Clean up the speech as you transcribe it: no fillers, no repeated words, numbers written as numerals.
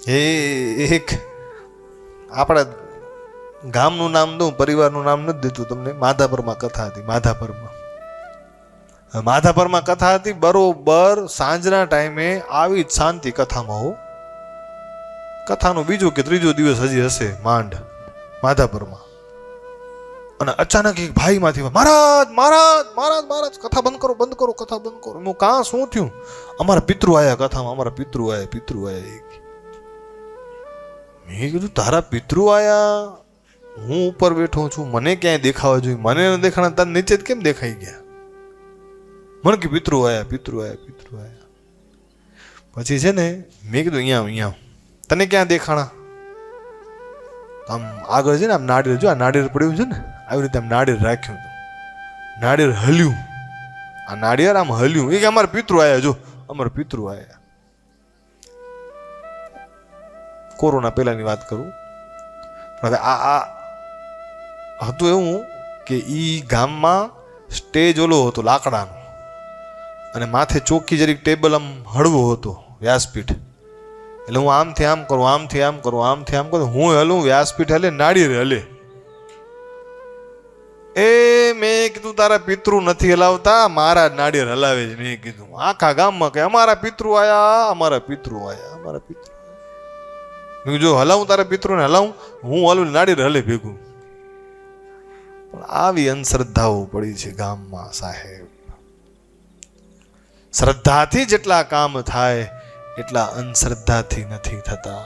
એ એક આપણા ગામનું નામ દઉં, પરિવારનું નામ નથી દેતું તમને. માધાપરમાં કથા હતી. માધાપરમાં કથા હતી. બરોબર સાંજના ટાઈમે આવી જ શાંતિ કથામાં હો. કથાનો બીજો કે ત્રીજો દિવસ હજી હશે માંડ માધાપરમાં. અને અચાનક એક ભાઈ માંથી મહારાજ મહારાજ મહારાજ મહારાજ કથા બંધ કરો બંધ કરો કથા બંધ કરો. હું કાં શું થયું? અમારા પિતૃ આયા કથામાં, અમારા પિતૃ આયા. મેં કીધું તારા પિતૃ આયા? હું ઉપર બેઠો છું, મને ક્યાંય દેખાવા જોઈએ, મને ન દેખાણા તાર નીચે કેમ દેખાઈ ગયા? મને કે પિતૃ આયા. પછી છે ને મેં કીધું અહીંયા તને ક્યાં દેખાણા? આમ આગળ છે ને આમ નાળિયેર, જો આ નાળિયેર પડ્યું છે ને, આવી રીતે આમ નાળિયેર રાખ્યું હતું. નાળિયેર હલ્યું, આ નાળિયેર આમ હલ્યું. એ કે અમારા પિતૃ આયા, જો અમારા પિતૃ આયા. કોરોના પહેલાની વાત કરું. હવે આ હતું એવું કે ઈ ગામમાં સ્ટેજ ઓલો હતો લાકડાનો, અને માથે ચોખ્ખી જરીક ટેબલ આમ હળવો હતો, વ્યાસપીઠ. એટલે હું આમથી આમ કરું, આમથી આમ કરું, આમથી આમ કરું, હું હલું, વ્યાસપીઠ હલે, નાળિયેર હલે. એ મેં કીધું તારા પિતૃ નથી હલાવતા, મારા નાળિયેર હલાવે છે. મેં કીધું આખા ગામમાં કે અમારા પિતૃ આયા, અમારા પિતૃ આયા, અમારા પિતૃ. મેં જો હલાવું તારા પિતૃને હલાવું, હું હલું નાળિયેર હલે ભેગું. પણ આવી અંધશ્રદ્ધાઓ પડી છે ગામમાં સાહેબ. શ્રદ્ધાથી જેટલા કામ થાય એટલા અંધશ્રદ્ધાથી નથી થતા.